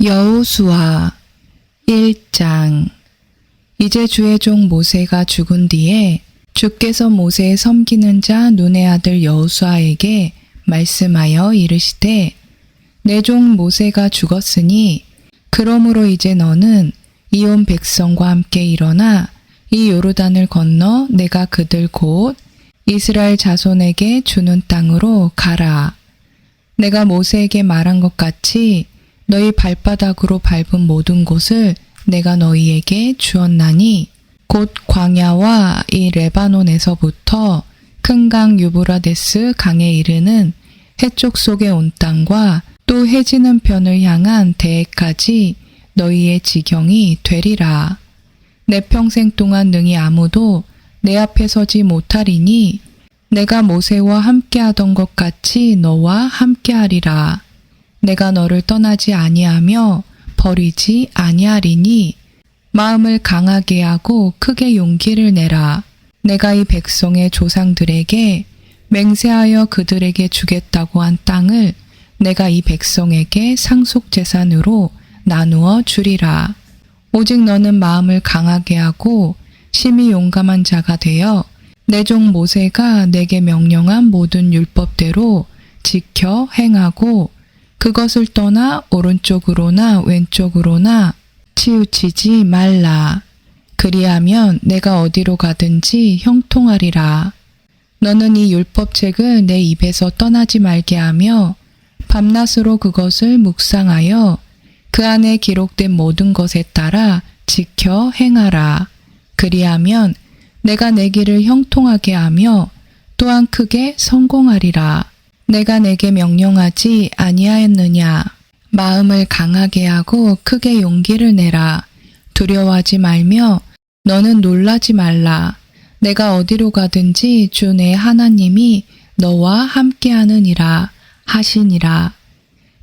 여호수아 1장. 이제 주의 종 모세가 죽은 뒤에 주께서 모세의 섬기는 자 눈의 아들 여호수아에게 말씀하여 이르시되 내 종 모세가 죽었으니 그러므로 이제 너는 이 온 백성과 함께 일어나 이 요르단을 건너 내가 그들 곧 이스라엘 자손에게 주는 땅으로 가라. 내가 모세에게 말한 것 같이 너희 발바닥으로 밟은 모든 곳을 내가 너희에게 주었나니 곧 광야와 이 레바논에서부터 큰 강 유브라데스 강에 이르는 해쪽 속의 온 땅과 또 해지는 편을 향한 대해까지 너희의 지경이 되리라. 내 평생 동안 능히 아무도 내 앞에 서지 못하리니 내가 모세와 함께하던 것 같이 너와 함께하리라. 내가 너를 떠나지 아니하며 버리지 아니하리니 마음을 강하게 하고 크게 용기를 내라. 내가 이 백성의 조상들에게 맹세하여 그들에게 주겠다고 한 땅을 내가 이 백성에게 상속재산으로 나누어 주리라. 오직 너는 마음을 강하게 하고 심히 용감한 자가 되어 내 종 모세가 내게 명령한 모든 율법대로 지켜 행하고 그것을 떠나 오른쪽으로나 왼쪽으로나 치우치지 말라. 그리하면 내가 어디로 가든지 형통하리라. 너는 이 율법책을 내 입에서 떠나지 말게 하며 밤낮으로 그것을 묵상하여 그 안에 기록된 모든 것에 따라 지켜 행하라. 그리하면 내가 내 길을 형통하게 하며 또한 크게 성공하리라. 내가 내게 명령하지 아니하였느냐. 마음을 강하게 하고 크게 용기를 내라. 두려워하지 말며 너는 놀라지 말라. 내가 어디로 가든지 주 내 하나님이 너와 함께하느니라 하시니라.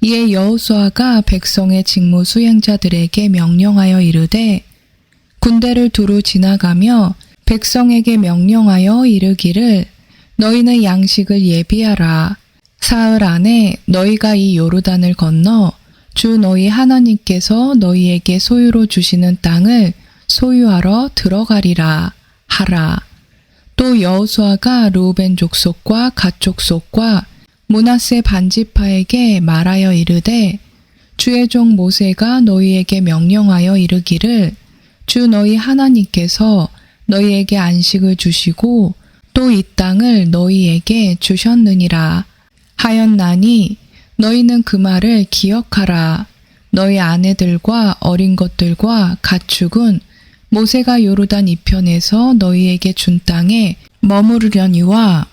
이에 여호수아가 백성의 직무 수행자들에게 명령하여 이르되 군대를 두루 지나가며 백성에게 명령하여 이르기를 너희는 양식을 예비하라. 사흘 안에 너희가 이 요르단을 건너 주 너희 하나님께서 너희에게 소유로 주시는 땅을 소유하러 들어가리라 하라. 또 여호수아가 르우벤 족속과 갓 족속과 므낫세 반지파에게 말하여 이르되 주의 종 모세가 너희에게 명령하여 이르기를 주 너희 하나님께서 너희에게 안식을 주시고 또 이 땅을 너희에게 주셨느니라 하였나니 너희는 그 말을 기억하라. 너희 아내들과 어린 것들과 가축은 모세가 요르단 이편에서 너희에게 준 땅에 머무르려니와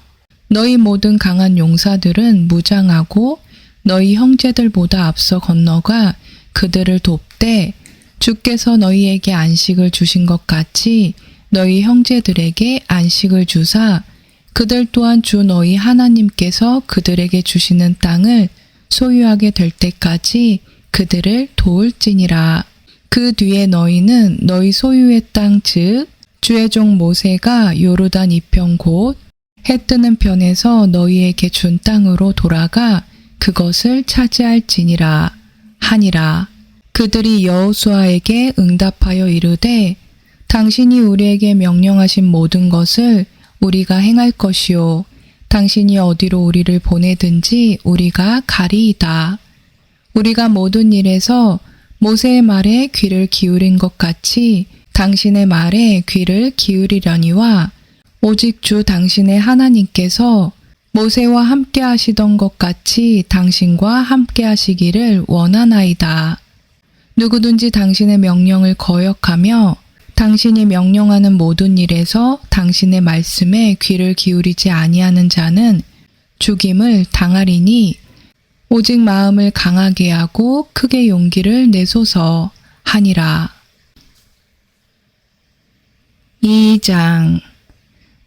너희 모든 강한 용사들은 무장하고 너희 형제들보다 앞서 건너가 그들을 돕되 주께서 너희에게 안식을 주신 것 같이 너희 형제들에게 안식을 주사 그들 또한 주 너희 하나님께서 그들에게 주시는 땅을 소유하게 될 때까지 그들을 도울지니라. 그 뒤에 너희는 너희 소유의 땅 즉 주의 종 모세가 요르단 이편 곧 해 뜨는 편에서 너희에게 준 땅으로 돌아가 그것을 차지할지니라 하니라. 그들이 여호수아에게 응답하여 이르되 당신이 우리에게 명령하신 모든 것을 우리가 행할 것이요 당신이 어디로 우리를 보내든지 우리가 가리이다. 우리가 모든 일에서 모세의 말에 귀를 기울인 것 같이 당신의 말에 귀를 기울이려니와 오직 주 당신의 하나님께서 모세와 함께 하시던 것 같이 당신과 함께 하시기를 원하나이다. 누구든지 당신의 명령을 거역하며 당신이 명령하는 모든 일에서 당신의 말씀에 귀를 기울이지 아니하는 자는 죽임을 당하리니 오직 마음을 강하게 하고 크게 용기를 내소서 하니라. 2장.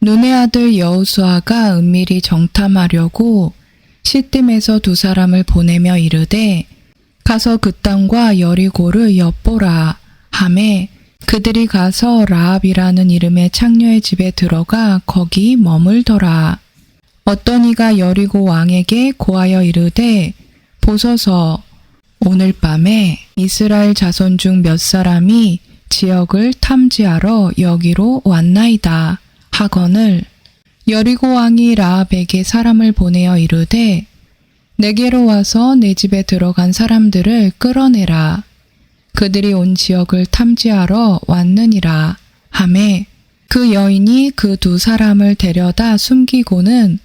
눈의 아들 여호수아가 은밀히 정탐하려고 시딤에서 두 사람을 보내며 이르되 가서 그 땅과 여리고를 엿보라 하매 그들이 가서 라합이라는 이름의 창녀의 집에 들어가 거기 머물더라. 어떤 이가 여리고 왕에게 고하여 이르되 보소서 오늘 밤에 이스라엘 자손 중 몇 사람이 지역을 탐지하러 여기로 왔나이다 하거늘 여리고 왕이 라합에게 사람을 보내어 이르되 내게로 와서 내 집에 들어간 사람들을 끌어내라. 그들이 온 지역을 탐지하러 왔느니라 하매 그 여인이 그 두 사람을 데려다 숨기고는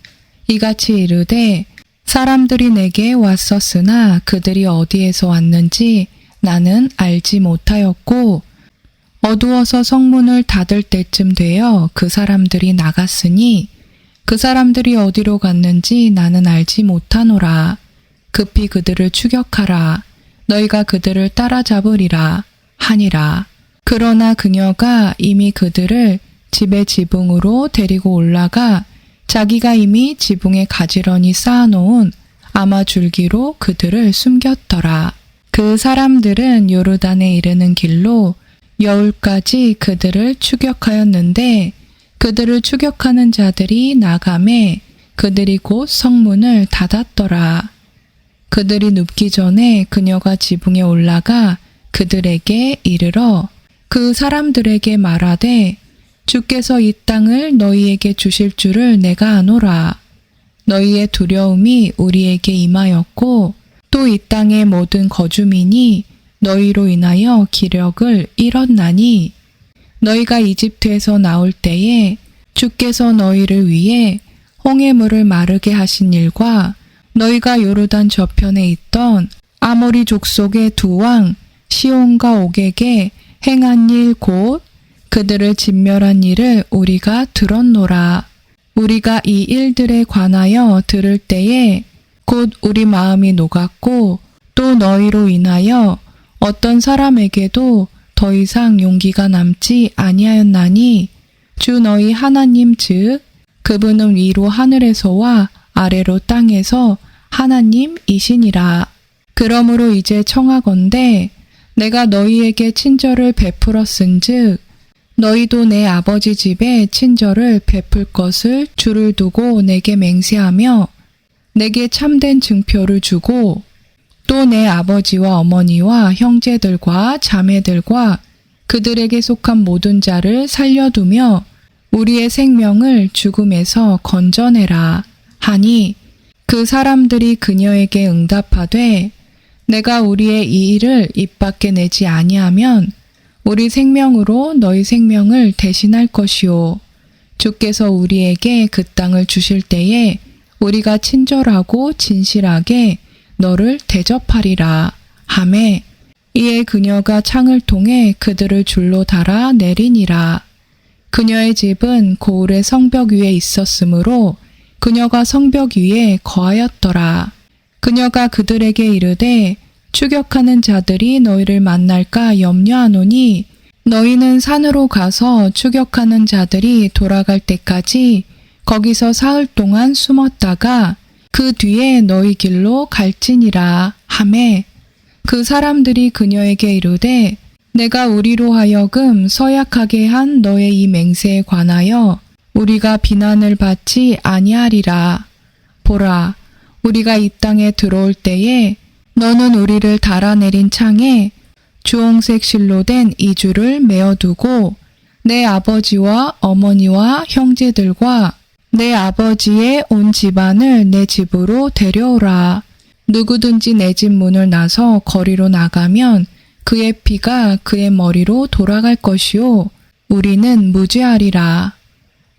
이같이 이르되 사람들이 내게 왔었으나 그들이 어디에서 왔는지 나는 알지 못하였고 어두워서 성문을 닫을 때쯤 되어 그 사람들이 나갔으니 그 사람들이 어디로 갔는지 나는 알지 못하노라. 급히 그들을 추격하라. 너희가 그들을 따라잡으리라 하니라. 그러나 그녀가 이미 그들을 집의 지붕으로 데리고 올라가 자기가 이미 지붕에 가지런히 쌓아놓은 아마줄기로 그들을 숨겼더라. 그 사람들은 요르단에 이르는 길로 여울까지 그들을 추격하였는데 그들을 추격하는 자들이 나가매 그들이 곧 성문을 닫았더라. 그들이 눕기 전에 그녀가 지붕에 올라가 그들에게 이르러 그 사람들에게 말하되 주께서 이 땅을 너희에게 주실 줄을 내가 아노라. 너희의 두려움이 우리에게 임하였고 또 이 땅의 모든 거주민이 너희로 인하여 기력을 잃었나니 너희가 이집트에서 나올 때에 주께서 너희를 위해 홍해물을 마르게 하신 일과 너희가 요르단 저편에 있던 아모리 족속의 두 왕 시온과 옥에게 행한 일 곧 그들을 진멸한 일을 우리가 들었노라. 우리가 이 일들에 관하여 들을 때에 곧 우리 마음이 녹았고 또 너희로 인하여 어떤 사람에게도 더 이상 용기가 남지 아니하였나니 주 너희 하나님 즉 그분은 위로 하늘에서와 아래로 땅에서 하나님이시니라. 그러므로 이제 청하건대 내가 너희에게 친절을 베풀었은즉 너희도 내 아버지 집에 친절을 베풀 것을 주를 두고 내게 맹세하며 내게 참된 증표를 주고 또 내 아버지와 어머니와 형제들과 자매들과 그들에게 속한 모든 자를 살려두며 우리의 생명을 죽음에서 건져내라 하니 그 사람들이 그녀에게 응답하되 내가 우리의 이 일을 입 밖에 내지 아니하면 우리 생명으로 너희 생명을 대신할 것이요 주께서 우리에게 그 땅을 주실 때에 우리가 친절하고 진실하게 너를 대접하리라 하매 이에 그녀가 창을 통해 그들을 줄로 달아 내리니라. 그녀의 집은 고을의 성벽 위에 있었으므로 그녀가 성벽 위에 거하였더라. 그녀가 그들에게 이르되 추격하는 자들이 너희를 만날까 염려하노니 너희는 산으로 가서 추격하는 자들이 돌아갈 때까지 거기서 사흘 동안 숨었다가 그 뒤에 너희 길로 갈지니라 하매 그 사람들이 그녀에게 이르되 내가 우리로 하여금 서약하게 한 너의 이 맹세에 관하여 우리가 비난을 받지 아니하리라. 보라, 우리가 이 땅에 들어올 때에 너는 우리를 달아내린 창에 주홍색 실로 된 이줄을 메어두고 내 아버지와 어머니와 형제들과 내 아버지의 온 집안을 내 집으로 데려오라. 누구든지 내 집 문을 나서 거리로 나가면 그의 피가 그의 머리로 돌아갈 것이요 우리는 무죄하리라.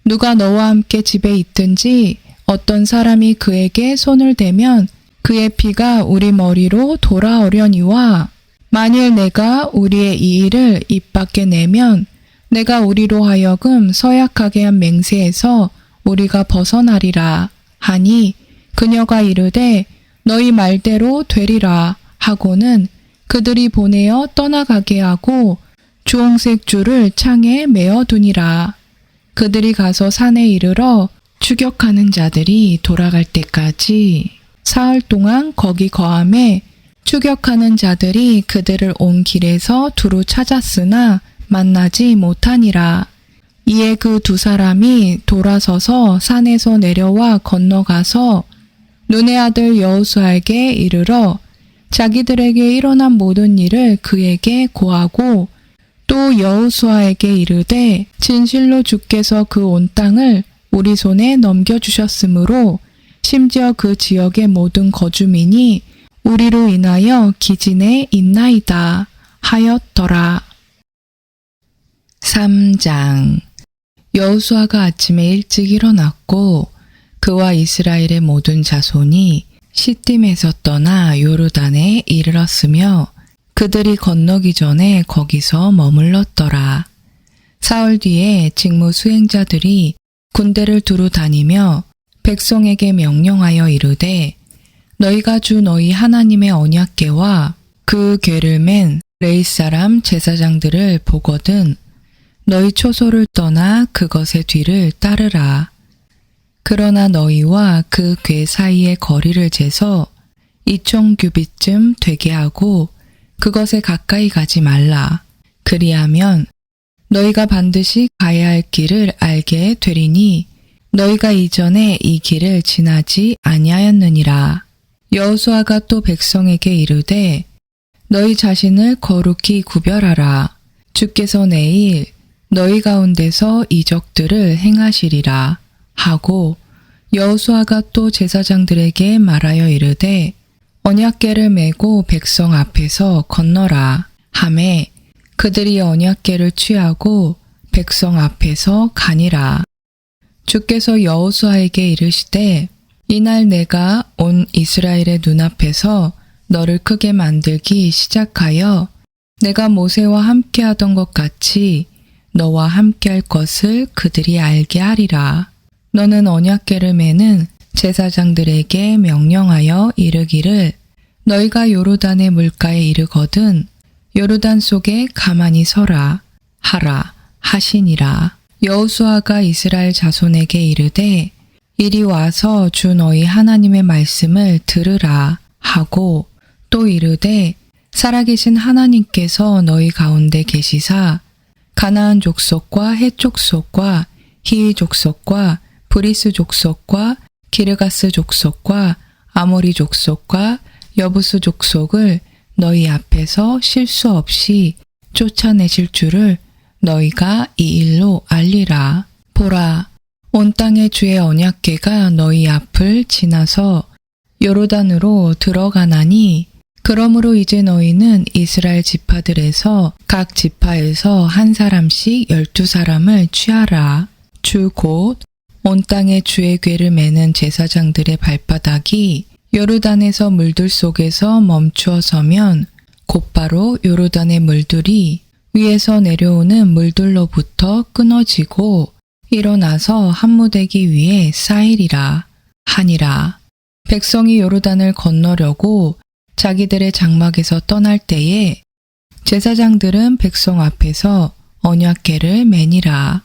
누가 너와 함께 집에 있든지 어떤 사람이 그에게 손을 대면 그의 피가 우리 머리로 돌아오려니와 만일 내가 우리의 이 일을 입 밖에 내면 내가 우리로 하여금 서약하게 한 맹세에서 우리가 벗어나리라 하니 그녀가 이르되 너희 말대로 되리라 하고는 그들이 보내어 떠나가게 하고 주홍색 줄을 창에 메어두니라. 그들이 가서 산에 이르러 추격하는 자들이 돌아갈 때까지 사흘 동안 거기 거함에 추격하는 자들이 그들을 온 길에서 두루 찾았으나 만나지 못하니라. 이에 그 두 사람이 돌아서서 산에서 내려와 건너가서 눈의 아들 여호수아에게 이르러 자기들에게 일어난 모든 일을 그에게 고하고 또 여호수아에게 이르되 진실로 주께서 그 온 땅을 우리 손에 넘겨주셨으므로 심지어 그 지역의 모든 거주민이 우리로 인하여 기진에 있나이다 하였더라. 3장. 여호수아가 아침에 일찍 일어났고 그와 이스라엘의 모든 자손이 시딤에서 떠나 요르단에 이르렀으며 그들이 건너기 전에 거기서 머물렀더라. 사흘 뒤에 직무 수행자들이 군대를 두루 다니며 백성에게 명령하여 이르되 너희가 주 너희 하나님의 언약궤와 그 궤를 맨 레위 사람 제사장들을 보거든 너희 초소를 떠나 그것의 뒤를 따르라. 그러나 너희와 그 궤 사이의 거리를 재서 2,000규빗쯤 되게 하고 그것에 가까이 가지 말라. 그리하면 너희가 반드시 가야 할 길을 알게 되리니 너희가 이전에 이 길을 지나지 아니하였느니라. 여호수아가 또 백성에게 이르되 너희 자신을 거룩히 구별하라. 주께서 내일 너희 가운데서 이적들을 행하시리라 하고 여호수아가 또 제사장들에게 말하여 이르되 언약궤를 메고 백성 앞에서 건너라 하매 그들이 언약궤를 취하고 백성 앞에서 가니라. 주께서 여호수아에게 이르시되 이날 내가 온 이스라엘의 눈앞에서 너를 크게 만들기 시작하여 내가 모세와 함께하던 것 같이 너와 함께할 것을 그들이 알게 하리라. 너는 언약궤를 매는 제사장들에게 명령하여 이르기를 너희가 요르단의 물가에 이르거든 요르단 속에 가만히 서라 하라 하시니라. 여호수아가 이스라엘 자손에게 이르되 이리 와서 주 너희 하나님의 말씀을 들으라 하고 또 이르되 살아계신 하나님께서 너희 가운데 계시사 가나안 족속과 헷 족속과 히위 족속과 브리스 족속과 기르가스 족속과 아모리 족속과 여부스 족속을 너희 앞에서 실수 없이 쫓아내실 줄을 너희가 이 일로 알리라. 보라, 온 땅의 주의 언약궤가 너희 앞을 지나서 요르단으로 들어가나니 그러므로 이제 너희는 이스라엘 지파들에서 각 지파에서 한 사람씩 12사람을 취하라. 주 곧 온 땅의 주의 궤를 매는 제사장들의 발바닥이 요르단에서 물들 속에서 멈추어 서면 곧바로 요르단의 물들이 위에서 내려오는 물들로부터 끊어지고 일어나서 한무대기 위에 쌓이리라 하니라. 백성이 요르단을 건너려고 자기들의 장막에서 떠날 때에 제사장들은 백성 앞에서 언약궤를 매니라.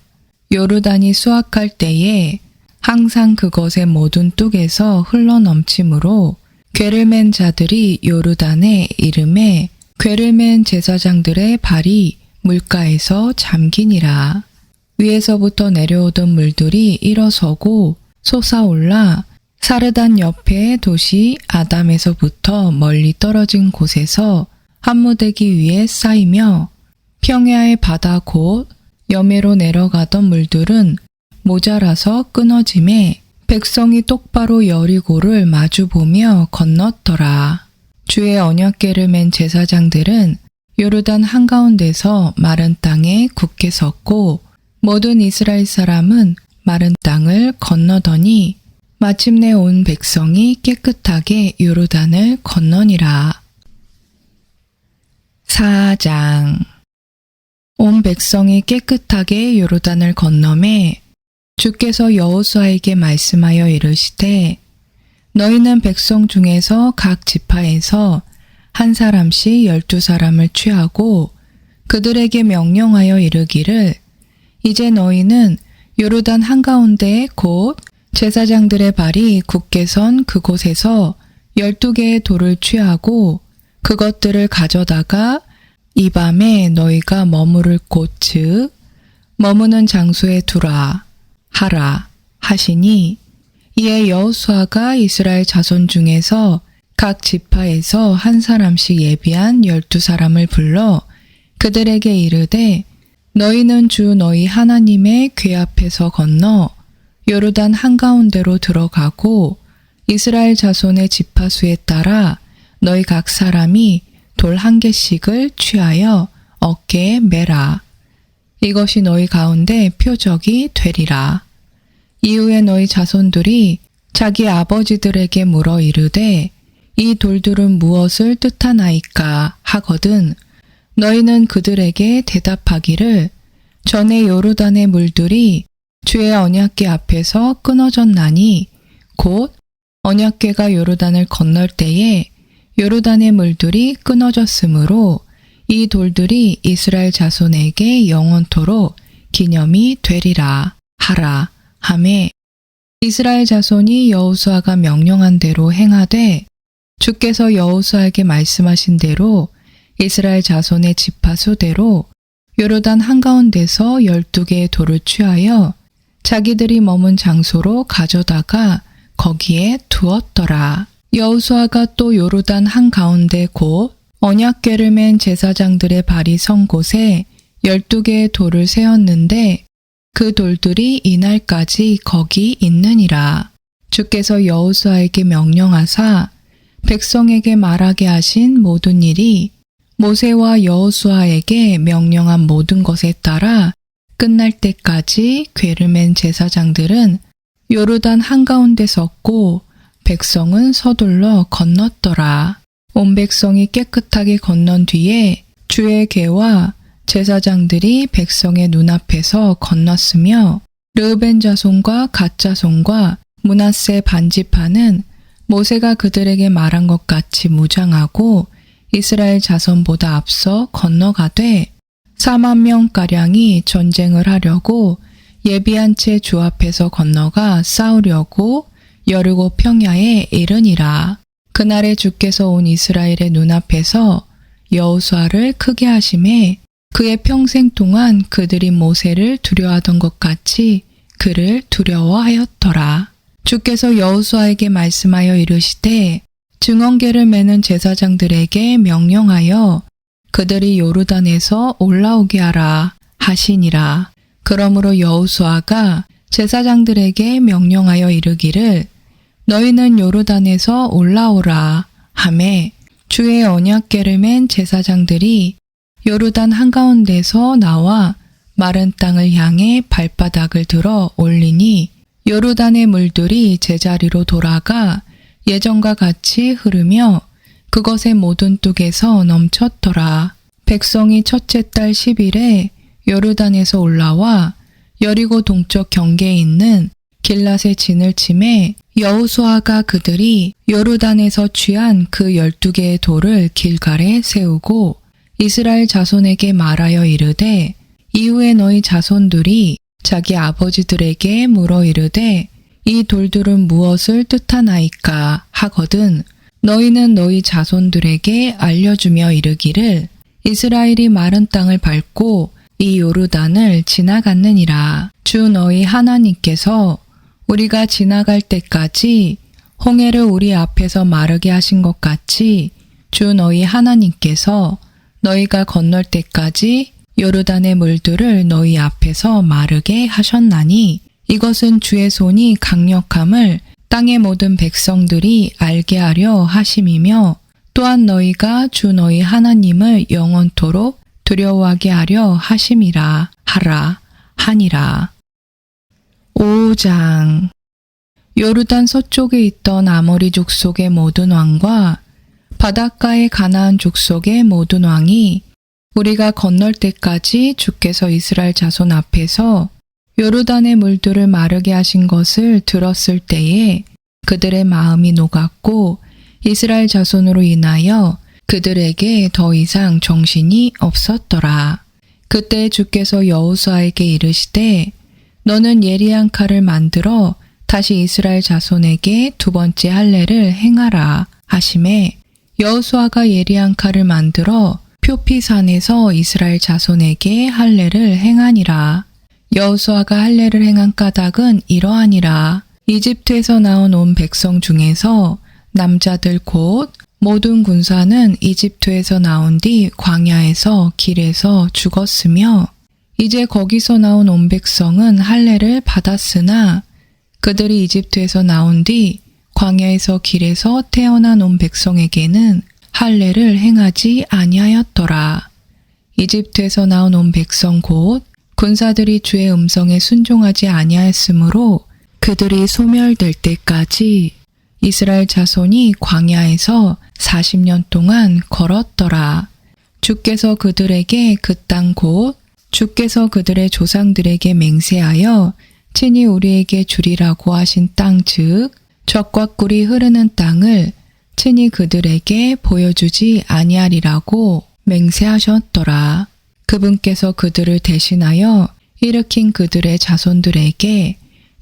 요르단이 수확할 때에 항상 그것의 모든 뚝에서 흘러넘치므로 궤를 맨 자들이 요르단에 이름에 궤를 맨 제사장들의 발이 물가에서 잠기니라. 위에서부터 내려오던 물들이 일어서고 솟아올라 사르단 옆의 도시 아담에서부터 멀리 떨어진 곳에서 한무대기 위에 쌓이며 평야의 바다 곧 여매로 내려가던 물들은 모자라서 끊어짐에 백성이 똑바로 여리고를 마주보며 건넜더라. 주의 언약궤를 맨 제사장들은 요르단 한가운데서 마른 땅에 굳게 섰고 모든 이스라엘 사람은 마른 땅을 건너더니 마침내 온 백성이 깨끗하게 요르단을 건너니라. 4장. 온 백성이 깨끗하게 요르단을 건너매 주께서 여호수아에게 말씀하여 이르시되 너희는 백성 중에서 각 지파에서 한 사람씩 12사람을 취하고 그들에게 명령하여 이르기를 이제 너희는 요르단 한가운데 곧 제사장들의 발이 굳게 선 그곳에서 12개의 돌을 취하고 그것들을 가져다가 이 밤에 너희가 머무를 곳 즉 머무는 장소에 두라 하라 하시니 이에 여호수아가 이스라엘 자손 중에서 각 지파에서 한 사람씩 예비한 12사람을 불러 그들에게 이르되 너희는 주 너희 하나님의 궤 앞에서 건너 요르단 한가운데로 들어가고 이스라엘 자손의 지파수에 따라 너희 각 사람이 돌 한 개씩을 취하여 어깨에 매라. 이것이 너희 가운데 표적이 되리라. 이후에 너희 자손들이 자기 아버지들에게 물어 이르되 이 돌들은 무엇을 뜻하나이까 하거든 너희는 그들에게 대답하기를 전에 요르단의 물들이 주의 언약궤 앞에서 끊어졌나니 곧 언약궤가 요르단을 건널 때에 요르단의 물들이 끊어졌으므로 이 돌들이 이스라엘 자손에게 영원토록 기념이 되리라 하라 하매 이스라엘 자손이 여호수아가 명령한 대로 행하되 주께서 여호수아에게 말씀하신 대로 이스라엘 자손의 지파수대로 요르단 한가운데서 12개의 돌을 취하여 자기들이 머문 장소로 가져다가 거기에 두었더라. 여호수아가 또 요르단 한가운데 곧 언약궤를 맨 제사장들의 발이 선 곳에 12개의 돌을 세웠는데 그 돌들이 이날까지 거기 있느니라. 주께서 여호수아에게 명령하사 백성에게 말하게 하신 모든 일이 모세와 여호수아에게 명령한 모든 것에 따라 끝날 때까지 궤를 맨 제사장들은 요르단 한가운데 섰고 백성은 서둘러 건넜더라. 온 백성이 깨끗하게 건넌 뒤에 주의 궤와 제사장들이 백성의 눈앞에서 건넜으며 르우벤 자손과 갓 자손과 므낫세 반지파는 모세가 그들에게 말한 것 같이 무장하고 이스라엘 자손보다 앞서 건너가되 4만 명가량이 전쟁을 하려고 예비한 채 주 앞에서 건너가 싸우려고 여리고 평야에 이르니라. 그날에 주께서 온 이스라엘의 눈앞에서 여호수아를 크게 하심에 그의 평생 동안 그들이 모세를 두려워하던 것 같이 그를 두려워하였더라. 주께서 여호수아에게 말씀하여 이르시되 증언궤를 매는 제사장들에게 명령하여 그들이 요르단에서 올라오게 하라 하시니라. 그러므로 여호수아가 제사장들에게 명령하여 이르기를 너희는 요르단에서 올라오라 하매 주의 언약궤를 맨 제사장들이 요르단 한가운데서 나와 마른 땅을 향해 발바닥을 들어 올리니 요르단의 물들이 제자리로 돌아가 예전과 같이 흐르며 그것의 모든 뚝에서 넘쳤더라. 백성이 첫째 달 10일에 요르단에서 올라와 여리고 동쪽 경계에 있는 길랏의 진을 치매 여호수아가 그들이 요르단에서 취한 그 12개의 돌을 길갈에 세우고 이스라엘 자손에게 말하여 이르되 이후에 너희 자손들이 자기 아버지들에게 물어 이르되 이 돌들은 무엇을 뜻하나이까 하거든 너희는 너희 자손들에게 알려주며 이르기를 이스라엘이 마른 땅을 밟고 이 요르단을 지나갔느니라. 주 너희 하나님께서 우리가 지나갈 때까지 홍해를 우리 앞에서 마르게 하신 것 같이 주 너희 하나님께서 너희가 건널 때까지 요르단의 물들을 너희 앞에서 마르게 하셨나니 이것은 주의 손이 강력함을 땅의 모든 백성들이 알게 하려 하심이며 또한 너희가 주 너희 하나님을 영원토록 두려워하게 하려 하심이라 하라 하니라. 5장 요르단 서쪽에 있던 아모리 족속의 모든 왕과 바닷가의 가나안 족속의 모든 왕이 우리가 건널 때까지 주께서 이스라엘 자손 앞에서 요르단의 물들을 마르게 하신 것을 들었을 때에 그들의 마음이 녹았고 이스라엘 자손으로 인하여 그들에게 더 이상 정신이 없었더라. 그때 주께서 여호수아에게 이르시되 너는 예리한 칼을 만들어 다시 이스라엘 자손에게 두 번째 할례를 행하라 하시매 여호수아가 예리한 칼을 만들어 표피산에서 이스라엘 자손에게 할례를 행하니라. 여호수아가 할례를 행한 까닭은 이러하니라. 이집트에서 나온 온 백성 중에서 남자들 곧 모든 군사는 이집트에서 나온 뒤 광야에서 길에서 죽었으며 이제 거기서 나온 온 백성은 할례를 받았으나 그들이 이집트에서 나온 뒤 광야에서 길에서 태어난 온 백성에게는 할례를 행하지 아니하였더라. 이집트에서 나온 온 백성 곧 군사들이 주의 음성에 순종하지 아니하였으므로 그들이 소멸될 때까지 이스라엘 자손이 광야에서 40년 동안 걸었더라. 주께서 그들에게 그 땅 곧 주께서 그들의 조상들에게 맹세하여 친히 우리에게 주리라고 하신 땅 즉 젖과 꿀이 흐르는 땅을 친히 그들에게 보여주지 아니하리라고 맹세하셨더라. 그분께서 그들을 대신하여 일으킨 그들의 자손들에게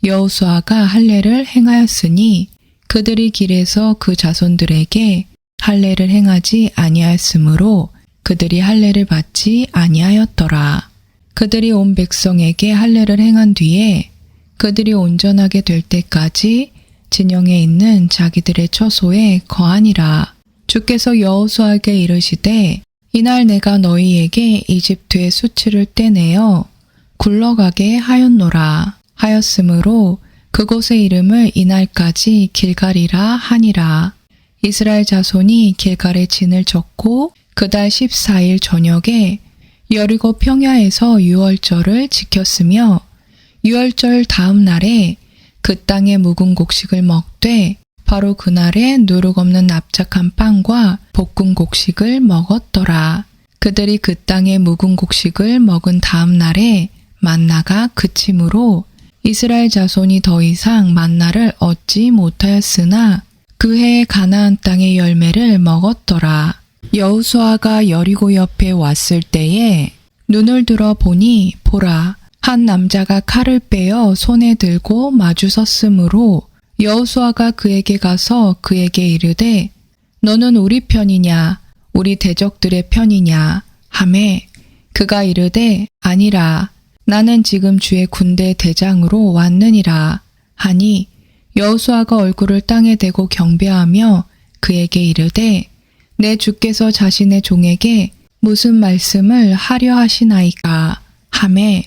여호수아가 할례를 행하였으니 그들이 길에서 그 자손들에게 할례를 행하지 아니하였으므로 그들이 할례를 받지 아니하였더라. 그들이 온 백성에게 할례를 행한 뒤에 그들이 온전하게 될 때까지 진영에 있는 자기들의 처소에 거하니라. 주께서 여호수아에게 이르시되 이날 내가 너희에게 이집트의 수치를 떼내어 굴러가게 하였노라 하였으므로 그곳의 이름을 이날까지 길갈이라 하니라. 이스라엘 자손이 길갈에 진을 쳤고 그달 14일 저녁에 여리고 평야에서 유월절을 지켰으며 유월절 다음 날에 그 땅의 묵은 곡식을 먹되 바로 그날에 누룩 없는 납작한 빵과 볶은 곡식을 먹었더라. 그들이 그 땅의 묵은 곡식을 먹은 다음 날에 만나가 그치므로 이스라엘 자손이 더 이상 만나를 얻지 못하였으나 그 해에 가나안 땅의 열매를 먹었더라. 여호수아가 여리고 옆에 왔을 때에 눈을 들어 보니 보라 한 남자가 칼을 빼어 손에 들고 마주섰으므로 여호수아가 그에게 가서 그에게 이르되 너는 우리 편이냐 우리 대적들의 편이냐 하매 그가 이르되 아니라 나는 지금 주의 군대 대장으로 왔느니라 하니 여호수아가 얼굴을 땅에 대고 경배하며 그에게 이르되 내 주께서 자신의 종에게 무슨 말씀을 하려 하시나이까 하매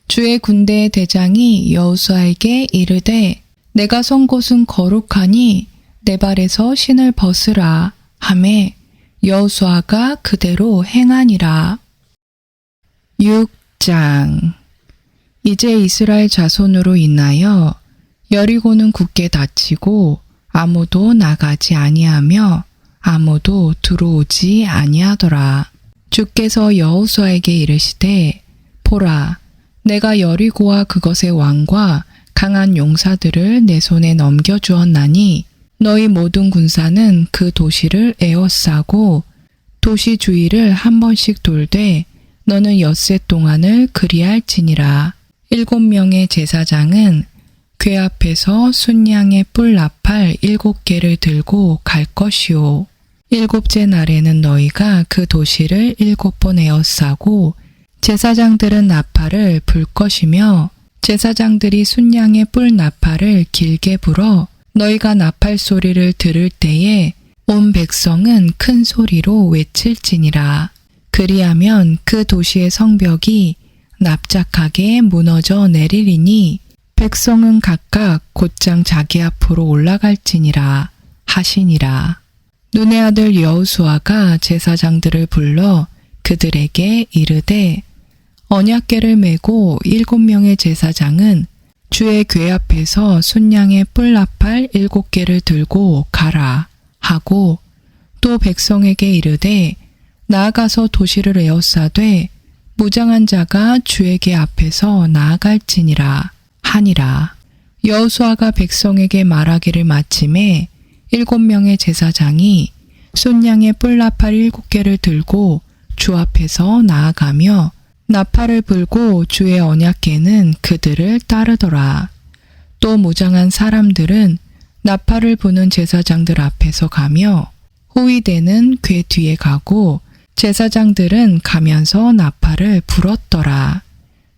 주의 군대의 대장이 여호수아에게 이르되 내가 선 곳은 거룩하니 내 발에서 신을 벗으라 하매 여호수아가 그대로 행하니라. 6장 이제 이스라엘 자손으로 인하여 여리고는 굳게 닫히고 아무도 나가지 아니하며 아무도 들어오지 아니하더라. 주께서 여호수아에게 이르시되 보라 내가 여리고와 그것의 왕과 강한 용사들을 내 손에 넘겨주었나니 너희 모든 군사는 그 도시를 에워싸고 도시 주위를 한 번씩 돌되 너는 엿새 동안을 그리할지니라. 7명의 제사장은 궤 앞에서 순양의 뿔 나팔 7개를 들고 갈 것이요. 7째 날에는 너희가 그 도시를 7번 에워싸고 제사장들은 나팔을 불 것이며 제사장들이 순양의 뿔 나팔을 길게 불어 너희가 나팔 소리를 들을 때에 온 백성은 큰 소리로 외칠지니라. 그리하면 그 도시의 성벽이 납작하게 무너져 내리리니 백성은 각각 곧장 자기 앞으로 올라갈지니라 하시니라. 눈의 아들 여호수아가 제사장들을 불러 그들에게 이르되 언약궤를 메고 7명의 제사장은 주의 궤 앞에서 순양의 뿔나팔 7개를 들고 가라 하고 또 백성에게 이르되 나아가서 도시를 에워싸되 무장한 자가 주의 궤 앞에서 나아갈지니라 하니라. 여호수아가 백성에게 말하기를 마침에 7명의 제사장이 순양의 뿔나팔 7개를 들고 주 앞에서 나아가며 나팔을 불고 주의 언약궤는 그들을 따르더라. 또 무장한 사람들은 나팔을 부는 제사장들 앞에서 가며 호위대는 궤 뒤에 가고 제사장들은 가면서 나팔을 불었더라.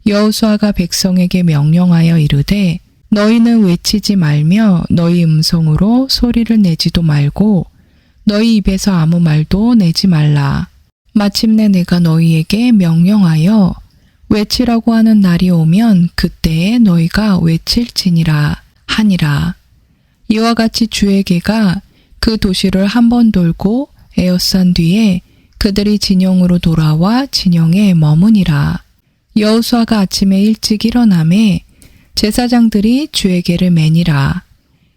여호수아가 백성에게 명령하여 이르되 너희는 외치지 말며 너희 음성으로 소리를 내지도 말고 너희 입에서 아무 말도 내지 말라. 마침내 내가 너희에게 명령하여 외치라고 하는 날이 오면 그때에 너희가 외칠지니라 하니라. 이와 같이 주에게가 그 도시를 한 번 돌고 에워싼 뒤에 그들이 진영으로 돌아와 진영에 머무니라. 여호수아가 아침에 일찍 일어나매 제사장들이 주에게를 매니라.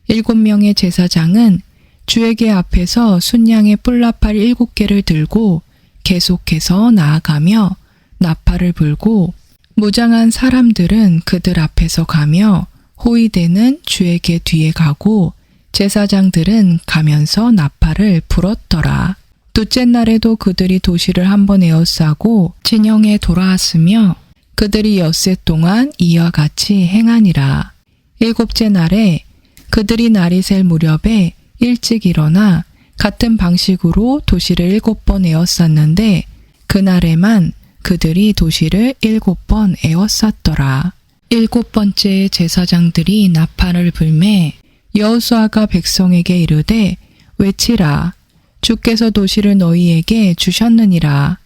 7명의 제사장은 주에게 앞에서 순양의 뿔나팔 7개를 들고 계속해서 나아가며 나팔을 불고 무장한 사람들은 그들 앞에서 가며 호위대는 주에게 뒤에 가고 제사장들은 가면서 나팔을 불었더라. 둘째 날에도 그들이 도시를 한번 에워싸고 진영에 돌아왔으며 그들이 엿새 동안 이와 같이 행하니라. 7째 날에 그들이 날이 셀 무렵에 일찍 일어나 같은 방식으로 도시를 7번 에워쌌는데 그날에만 그들이 도시를 7번 에워쌌더라. 7번째 제사장들이 나팔을 불매 여호수아가 백성에게 이르되 외치라. 주께서 도시를 너희에게 주셨느니라.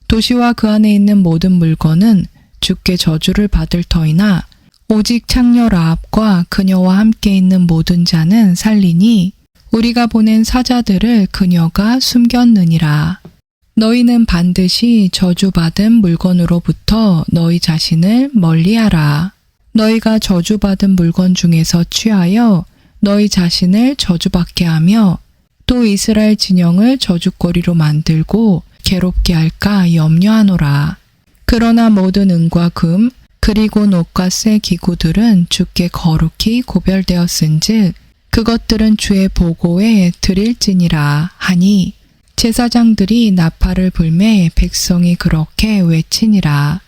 도시와 그 안에 있는 모든 물건은 주께 저주를 받을 터이나 오직 창녀 라합과 그녀와 함께 있는 모든 자는 살리니 우리가 보낸 사자들을 그녀가 숨겼느니라. 너희는 반드시 저주받은 물건으로부터 너희 자신을 멀리하라. 너희가 저주받은 물건 중에서 취하여 너희 자신을 저주받게 하며 또 이스라엘 진영을 저주거리로 만들고 괴롭게 할까 염려하노라. 그러나 모든 은과 금 그리고 놋과 쇠 기구들은 주께 거룩히 구별되었은즉 그것들은 주의 보고에 드릴지니라 하니 제사장들이 나팔을 불매 백성이 그렇게 외치니라.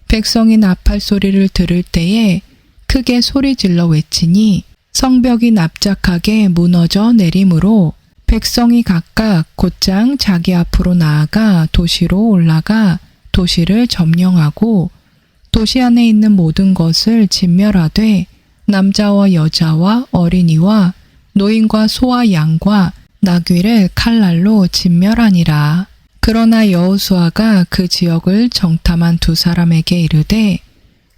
백성이 나팔 소리를 들을 때에 크게 소리질러 외치니 성벽이 납작하게 무너져 내림으로 백성이 각각 곧장 자기 앞으로 나아가 도시로 올라가 도시를 점령하고 도시 안에 있는 모든 것을 진멸하되 남자와 여자와 어린이와 노인과 소와 양과 나귀를 칼날로 진멸하니라. 그러나 여호수아가 그 지역을 정탐한 두 사람에게 이르되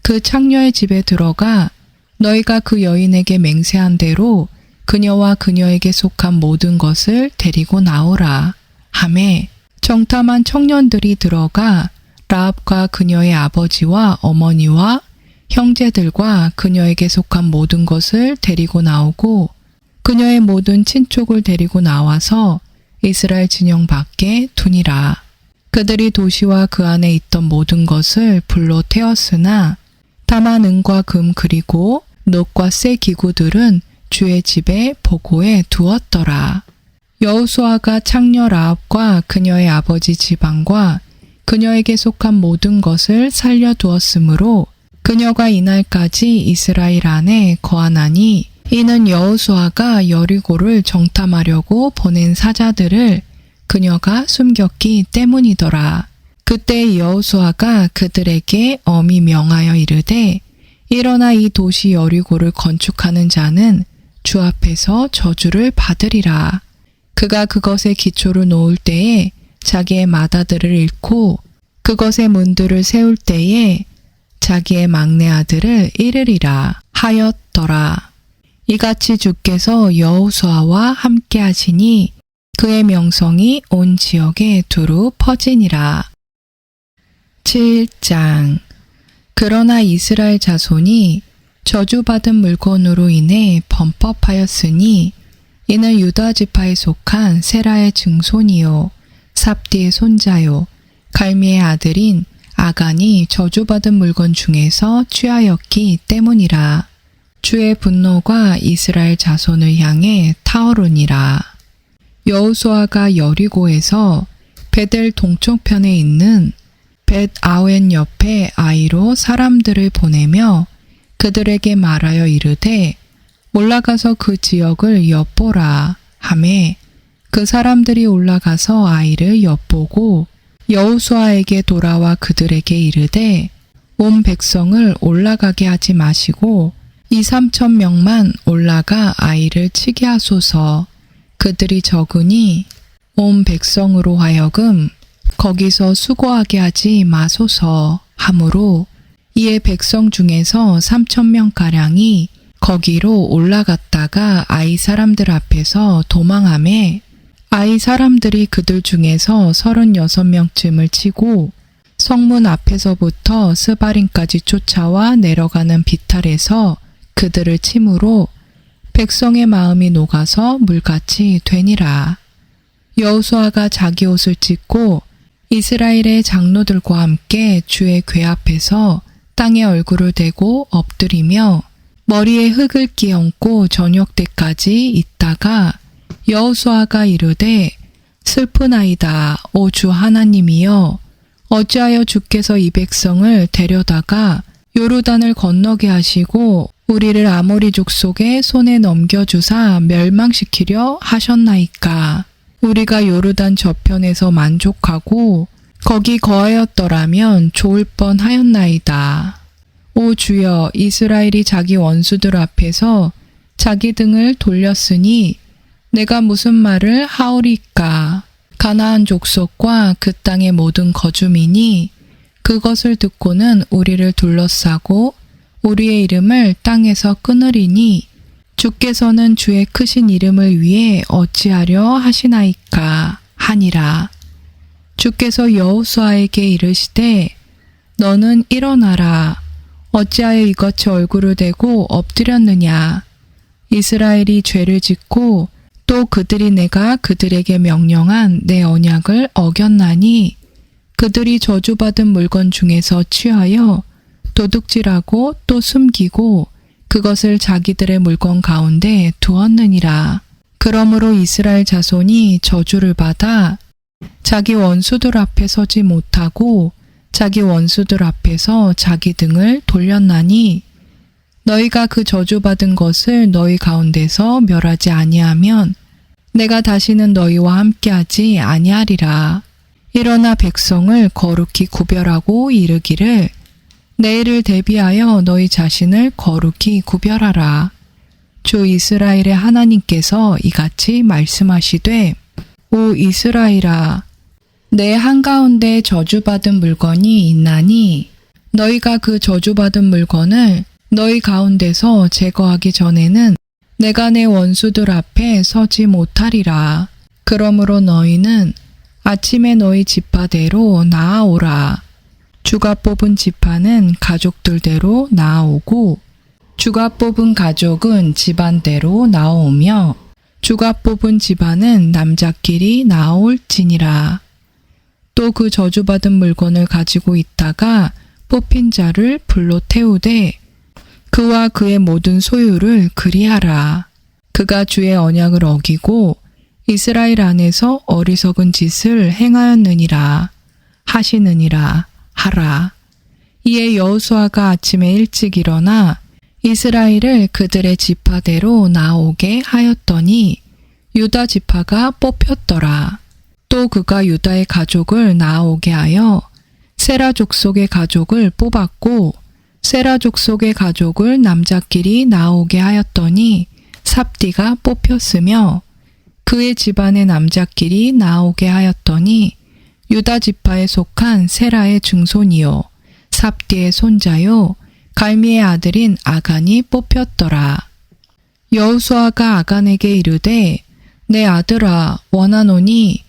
그 창녀의 집에 들어가 너희가 그 여인에게 맹세한 대로 그녀와 그녀에게 속한 모든 것을 데리고 나오라 하매 정탐한 청년들이 들어가 라합과 그녀의 아버지와 어머니와 형제들과 그녀에게 속한 모든 것을 데리고 나오고 그녀의 모든 친족을 데리고 나와서 이스라엘 진영 밖에 두니라. 그들이 도시와 그 안에 있던 모든 것을 불로 태웠으나 다만 은과 금 그리고 놋과 쇠 기구들은 주의 집에 보고해 두었더라. 여호수아가 창녀 라합과 그녀의 아버지 지방과 그녀에게 속한 모든 것을 살려두었으므로 그녀가 이날까지 이스라엘 안에 거하나니 이는 여호수아가 여리고를 정탐하려고 보낸 사자들을 그녀가 숨겼기 때문이더라. 그때 여호수아가 그들에게 엄히 명하여 이르되 일어나 이 도시 여리고를 건축하는 자는 주 앞에서 저주를 받으리라. 그가 그것의 기초를 놓을 때에 자기의 마다들을 잃고 그것의 문들을 세울 때에 자기의 막내 아들을 잃으리라 하였더라. 이같이 주께서 여호수아와 함께 하시니 그의 명성이 온 지역에 두루 퍼지니라. 7장. 그러나 이스라엘 자손이 저주받은 물건으로 인해 범법하였으니 이는 유다 지파에 속한 세라의 증손이요 삽디의 손자요 갈미의 아들인 아간이 저주받은 물건 중에서 취하였기 때문이라. 주의 분노가 이스라엘 자손을 향해 타오르니라. 여호수아가 여리고에서 베델 동쪽편에 있는 벳 아웬 옆에 아이로 사람들을 보내며 그들에게 말하여 이르되 올라가서 그 지역을 엿보라 하매 그 사람들이 올라가서 아이를 엿보고 여호수아에게 돌아와 그들에게 이르되 온 백성을 올라가게 하지 마시고 2, 3천 명만 올라가 아이를 치게 하소서. 그들이 적으니 온 백성으로 하여금 거기서 수고하게 하지 마소서 하므로 이에 백성 중에서 3천 명가량이 거기로 올라갔다가 아이 사람들 앞에서 도망하매 아이 사람들이 그들 중에서 36명쯤을 치고 성문 앞에서부터 스바림까지 쫓아와 내려가는 비탈에서 그들을 치므로 백성의 마음이 녹아서 물같이 되니라. 여호수아가 자기 옷을 찢고 이스라엘의 장로들과 함께 주의 궤 앞에서 땅에 얼굴을 대고 엎드리며 머리에 흙을 끼얹고 저녁 때까지 있다가 여호수아가 이르되 슬프나이다 오 주 하나님이여 어찌하여 주께서 이 백성을 데려다가 요르단을 건너게 하시고 우리를 아모리 족속의 손에 넘겨주사 멸망시키려 하셨나이까. 우리가 요르단 저편에서 만족하고 거기 거하였더라면 좋을 뻔하였나이다. 오 주여 이스라엘이 자기 원수들 앞에서 자기 등을 돌렸으니 내가 무슨 말을 하오리까. 가나안 족속과 그 땅의 모든 거주민이 그것을 듣고는 우리를 둘러싸고 우리의 이름을 땅에서 끊으리니 주께서는 주의 크신 이름을 위해 어찌하려 하시나이까 하니라. 주께서 여호수아에게 이르시되 너는 일어나라. 어찌하여 이같이 얼굴을 대고 엎드렸느냐. 이스라엘이 죄를 짓고 또 그들이 내가 그들에게 명령한 내 언약을 어겼나니 그들이 저주받은 물건 중에서 취하여 도둑질하고 또 숨기고 그것을 자기들의 물건 가운데 두었느니라. 그러므로 이스라엘 자손이 저주를 받아 자기 원수들 앞에 서지 못하고 자기 원수들 앞에서 자기 등을 돌렸나니 너희가 그 저주받은 것을 너희 가운데서 멸하지 아니하면 내가 다시는 너희와 함께하지 아니하리라. 일어나 백성을 거룩히 구별하고 이르기를 내일을 대비하여 너희 자신을 거룩히 구별하라. 주 이스라엘의 하나님께서 이같이 말씀하시되 오 이스라엘아 내 한가운데 저주받은 물건이 있나니 너희가 그 저주받은 물건을 너희 가운데서 제거하기 전에는 내가 내 원수들 앞에 서지 못하리라. 그러므로 너희는 아침에 너희 지파대로 나아오라. 주가 뽑은 지파는 가족들대로 나아오고 주가 뽑은 가족은 집안대로 나아오며 주가 뽑은 집안은 남자끼리 나아올지니라. 또 그 저주받은 물건을 가지고 있다가 뽑힌 자를 불로 태우되 그와 그의 모든 소유를 그리하라. 그가 주의 언약을 어기고 이스라엘 안에서 어리석은 짓을 행하였느니라 하시느니라 하라. 이에 여호수아가 아침에 일찍 일어나 이스라엘을 그들의 지파대로 나오게 하였더니 유다 지파가 뽑혔더라. 또 그가 유다의 가족을 나오게 하여 세라 족속의 가족을 뽑았고 세라 족속의 가족을 남자끼리 나오게 하였더니 삽디가 뽑혔으며 그의 집안의 남자끼리 나오게 하였더니 유다 지파에 속한 세라의 증손이요 삽디의 손자요 갈미의 아들인 아간이 뽑혔더라. 여호수아가 아간에게 이르되 내 아들아 원하노니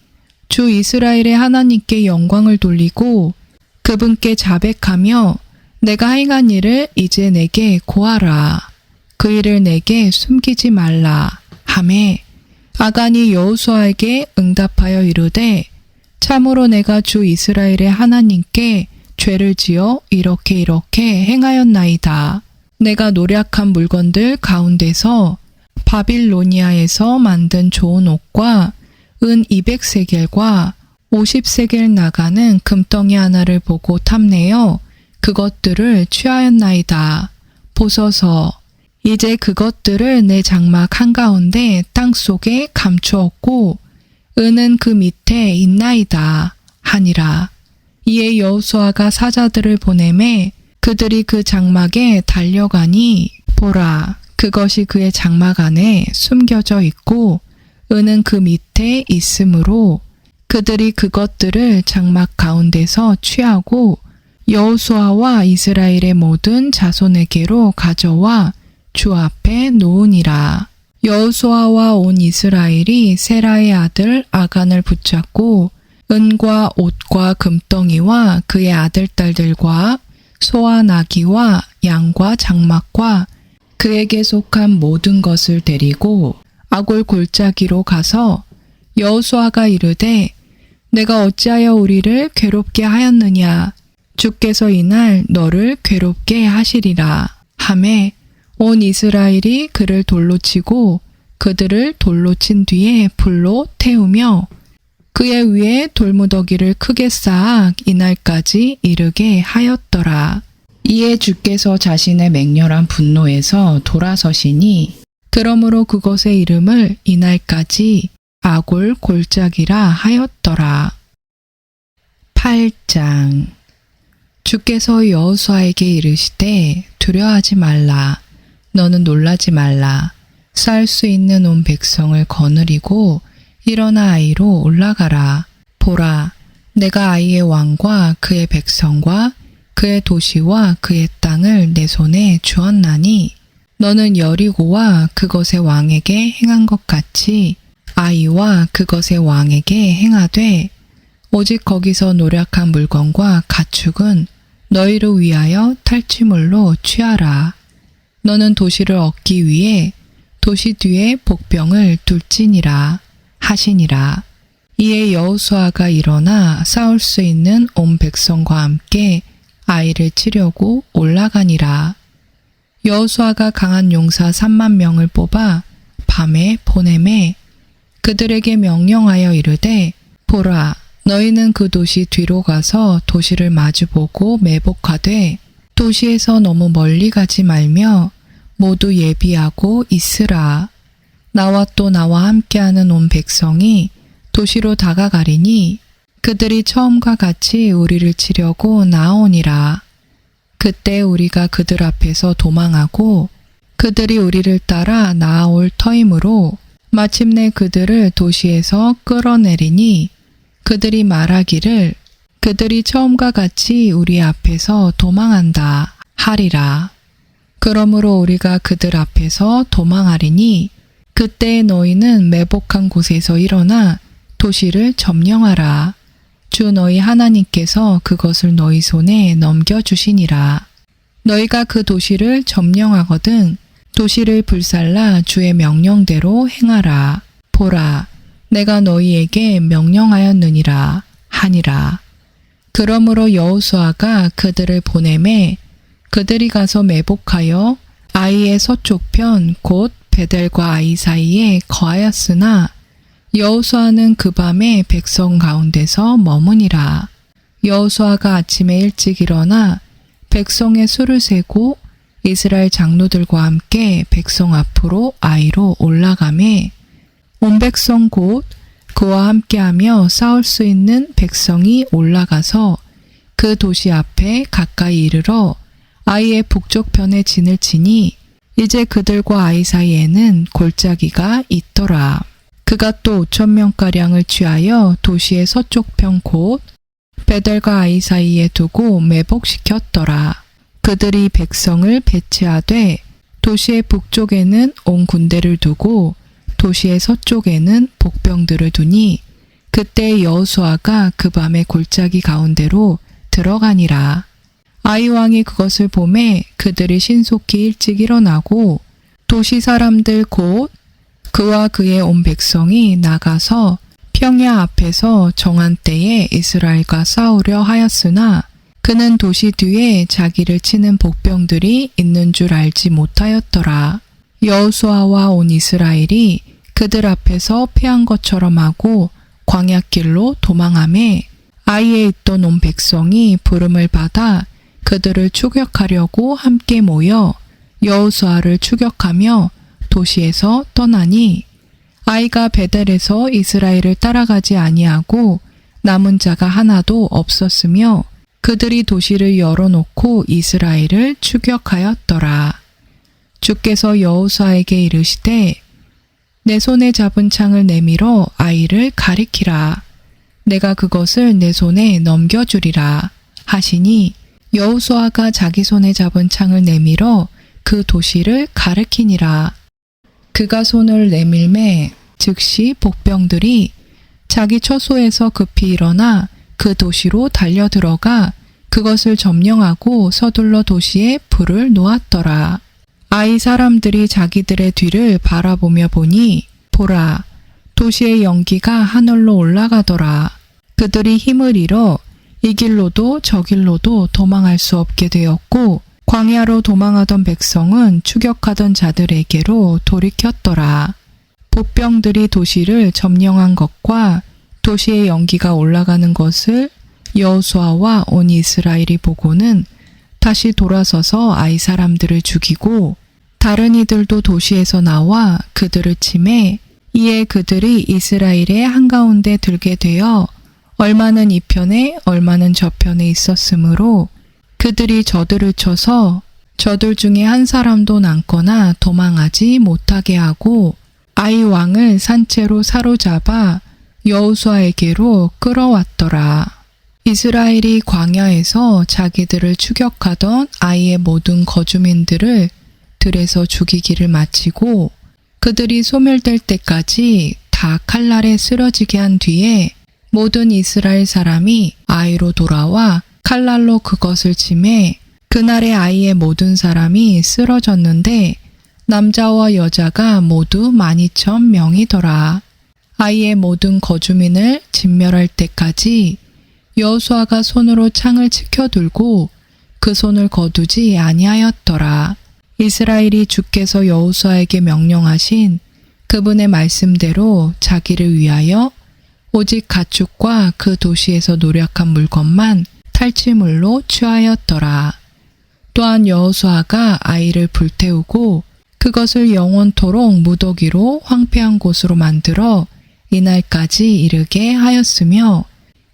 주 이스라엘의 하나님께 영광을 돌리고 그분께 자백하며 내가 행한 일을 이제 내게 고하라. 그 일을 내게 숨기지 말라 하매 아간이 여호수아에게 응답하여 이르되 참으로 내가 주 이스라엘의 하나님께 죄를 지어 이렇게 행하였나이다. 내가 노략한 물건들 가운데서 바빌로니아에서 만든 좋은 옷과 은 200세겔과 50세겔 나가는 금덩이 하나를 보고 탐내어 그것들을 취하였나이다. 보소서 이제 그것들을 내 장막 한가운데 땅속에 감추었고 은은 그 밑에 있나이다 하니라. 이에 여호수아가 사자들을 보내매 그들이 그 장막에 달려가니 보라, 그것이 그의 장막 안에 숨겨져 있고 은은 그 밑에 있으므로 그들이 그것들을 장막 가운데서 취하고 여호수아와 이스라엘의 모든 자손에게로 가져와 주 앞에 놓으니라. 여호수아와 온 이스라엘이 세라의 아들 아간을 붙잡고 은과 옷과 금덩이와 그의 아들 딸들과 소와 나귀와 양과 장막과 그에게 속한 모든 것을 데리고 아골 골짜기로 가서 여호수아가 이르되 내가 어찌하여 우리를 괴롭게 하였느냐 주께서 이날 너를 괴롭게 하시리라 하매 온 이스라엘이 그를 돌로 치고 그들을 돌로 친 뒤에 불로 태우며 그의 위에 돌무더기를 크게 쌓아 이날까지 이르게 하였더라. 이에 주께서 자신의 맹렬한 분노에서 돌아서시니 그러므로 그것의 이름을 이날까지 아골 골짜기라 하였더라. 8장. 주께서 여호수아에게 이르시되 두려워하지 말라. 너는 놀라지 말라. 싸울 수 있는 온 백성을 거느리고 일어나 아이로 올라가라. 보라, 내가 아이의 왕과 그의 백성과 그의 도시와 그의 땅을 내 손에 주었나니 너는 여리고와 그것의 왕에게 행한 것 같이 아이와 그것의 왕에게 행하되 오직 거기서 노력한 물건과 가축은 너희를 위하여 탈취물로 취하라. 너는 도시를 얻기 위해 도시 뒤에 복병을 둘지니라 하시니라. 이에 여호수아가 일어나 싸울 수 있는 온 백성과 함께 아이를 치려고 올라가니라. 여호수아가 강한 용사 3만 명을 뽑아 밤에 보내매 그들에게 명령하여 이르되 보라, 너희는 그 도시 뒤로 가서 도시를 마주보고 매복하되 도시에서 너무 멀리 가지 말며 모두 예비하고 있으라. 나와 또 나와 함께하는 온 백성이 도시로 다가가리니 그들이 처음과 같이 우리를 치려고 나오니라. 그때 우리가 그들 앞에서 도망하고 그들이 우리를 따라 나아올 터이므로 마침내 그들을 도시에서 끌어내리니 그들이 말하기를 그들이 처음과 같이 우리 앞에서 도망한다 하리라. 그러므로 우리가 그들 앞에서 도망하리니 그때 너희는 매복한 곳에서 일어나 도시를 점령하라. 주 너희 하나님께서 그것을 너희 손에 넘겨주시니라. 너희가 그 도시를 점령하거든 도시를 불살라 주의 명령대로 행하라. 보라, 내가 너희에게 명령하였느니라 하니라. 그러므로 여호수아가 그들을 보내매 그들이 가서 매복하여 아이의 서쪽편 곧 베델과 아이 사이에 거하였으나 여호수아는 그 밤에 백성 가운데서 머무니라. 여호수아가 아침에 일찍 일어나 백성의 수를 세고 이스라엘 장로들과 함께 백성 앞으로 아이로 올라가매 온 백성 곧 그와 함께하며 싸울 수 있는 백성이 올라가서 그 도시 앞에 가까이 이르러 아이의 북쪽편에 진을 치니 이제 그들과 아이 사이에는 골짜기가 있더라. 그가 또 5,000명가량을 취하여 도시의 서쪽편 곧 베델과 아이 사이에 두고 매복시켰더라. 그들이 백성을 배치하되 도시의 북쪽에는 온 군대를 두고 도시의 서쪽에는 복병들을 두니 그때 여호수아가 그 밤에 골짜기 가운데로 들어가니라. 아이 왕이 그것을 보매 그들이 신속히 일찍 일어나고 도시 사람들 곧 그와 그의 온 백성이 나가서 평야 앞에서 정한 때에 이스라엘과 싸우려 하였으나 그는 도시 뒤에 자기를 치는 복병들이 있는 줄 알지 못하였더라. 여호수아와 온 이스라엘이 그들 앞에서 패한 것처럼 하고 광야길로 도망하매 아이에 있던 온 백성이 부름을 받아 그들을 추격하려고 함께 모여 여호수아를 추격하며 도시에서 떠나니 아이가 베델에서 이스라엘을 따라가지 아니하고 남은 자가 하나도 없었으며 그들이 도시를 열어놓고 이스라엘을 추격하였더라. 주께서 여호수아에게 이르시되 내 손에 잡은 창을 내밀어 아이를 가리키라. 내가 그것을 내 손에 넘겨주리라 하시니 여호수아가 자기 손에 잡은 창을 내밀어 그 도시를 가리키니라. 그가 손을 내밀매 즉시 복병들이 자기 처소에서 급히 일어나 그 도시로 달려들어가 그것을 점령하고 서둘러 도시에 불을 놓았더라. 아이 사람들이 자기들의 뒤를 바라보며 보니 보라, 도시의 연기가 하늘로 올라가더라. 그들이 힘을 잃어 이 길로도 저 길로도 도망할 수 없게 되었고 광야로 도망하던 백성은 추격하던 자들에게로 돌이켰더라. 복병들이 도시를 점령한 것과 도시의 연기가 올라가는 것을 여호수아와 온 이스라엘이 보고는 다시 돌아서서 아이 사람들을 죽이고 다른 이들도 도시에서 나와 그들을 치매 이에 그들이 이스라엘의 한가운데 들게 되어 얼마는 이 편에 얼마는 저 편에 있었으므로 그들이 저들을 쳐서 저들 중에 한 사람도 남거나 도망하지 못하게 하고 아이 왕을 산채로 사로잡아 여호수아에게로 끌어왔더라. 이스라엘이 광야에서 자기들을 추격하던 아이의 모든 거주민들을 들에서 죽이기를 마치고 그들이 소멸될 때까지 다 칼날에 쓰러지게 한 뒤에 모든 이스라엘 사람이 아이로 돌아와 칼날로 그것을 치매 그날의 아이의 모든 사람이 쓰러졌는데 남자와 여자가 모두 12,000명이더라. 아이의 모든 거주민을 진멸할 때까지 여호수아가 손으로 창을 치켜들고 그 손을 거두지 아니하였더라. 이스라엘이 주께서 여호수아에게 명령하신 그분의 말씀대로 자기를 위하여 오직 가축과 그 도시에서 노력한 물건만 탈취물로 취하였더라. 또한 여호수아가 아이를 불태우고 그것을 영원토록 무더기로 황폐한 곳으로 만들어 이날까지 이르게 하였으며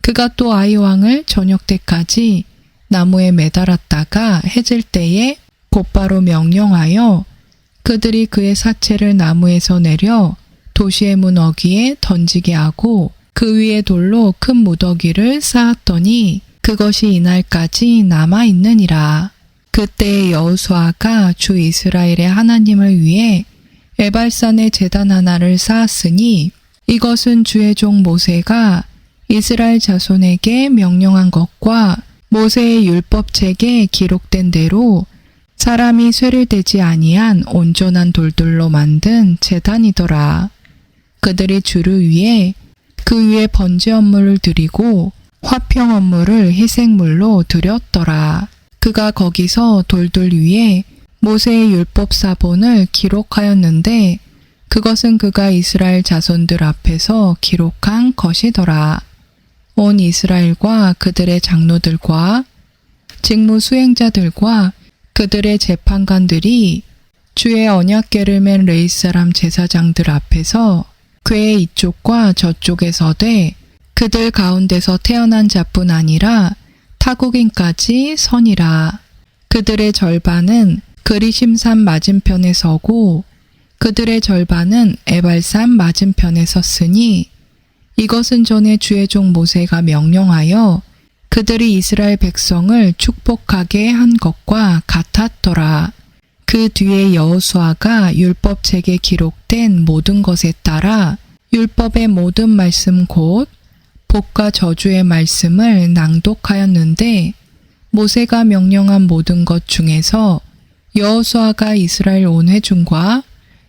그가 또 아이 왕을 저녁 때까지 나무에 매달았다가 해질 때에 곧바로 명령하여 그들이 그의 사체를 나무에서 내려 도시의 문 어귀에 던지게 하고 그 위에 돌로 큰 무더기를 쌓았더니 그것이 이날까지 남아 있느니라. 그때 여호수아가 주 이스라엘의 하나님을 위해 에발산에 제단 하나를 쌓았으니 이것은 주의 종 모세가 이스라엘 자손에게 명령한 것과 모세의 율법책에 기록된 대로 사람이 쇠를 대지 아니한 온전한 돌들로 만든 제단이더라. 그들이 주를 위해 그 위에 번제 업물을 드리고 화평 업물을 희생물로 드렸더라. 그가 거기서 돌들 위에 모세의 율법 사본을 기록하였는데 그것은 그가 이스라엘 자손들 앞에서 기록한 것이더라. 온 이스라엘과 그들의 장로들과 직무 수행자들과 그들의 재판관들이 주의 언약궤를 맨 레위 사람 제사장들 앞에서 궤의 이쪽과 저쪽에 서되 그들 가운데서 태어난 자뿐 아니라 타국인까지 서니라. 그들의 절반은 그리심산 맞은편에 서고 그들의 절반은 에발산 맞은편에 섰으니 이것은 전에 주의 종 모세가 명령하여 그들이 이스라엘 백성을 축복하게 한 것과 같았더라. 그 뒤에 여호수아가 율법책에 기록된 모든 것에 따라 율법의 모든 말씀 곧 복과 저주의 말씀을 낭독하였는데 모세가 명령한 모든 것 중에서 여호수아가 이스라엘 온 회중과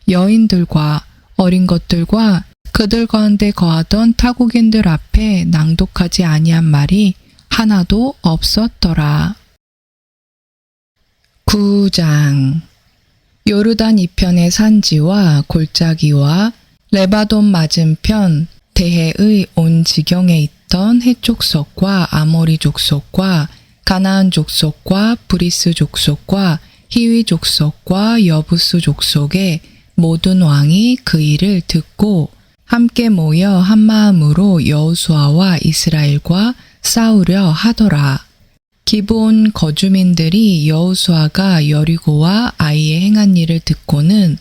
여인들과 어린 것들과 그들 가운데 거하던 타국인들 앞에 낭독하지 아니한 말이 하나도 없었더라. 9장 요르단 이편의 산지와 골짜기와 레바돈 맞은편 대해의 온 지경에 있던 헷 족속과 아모리 족속과 가나안 족속과 브리스 족속과 히위 족속과 여부스 족속의 모든 왕이 그 일을 듣고 함께 모여 한마음으로 여호수아와 이스라엘과 싸우려 하더라. 기브온 거주민들이 여호수아가 여리고와 아이에 행한 일을 듣고는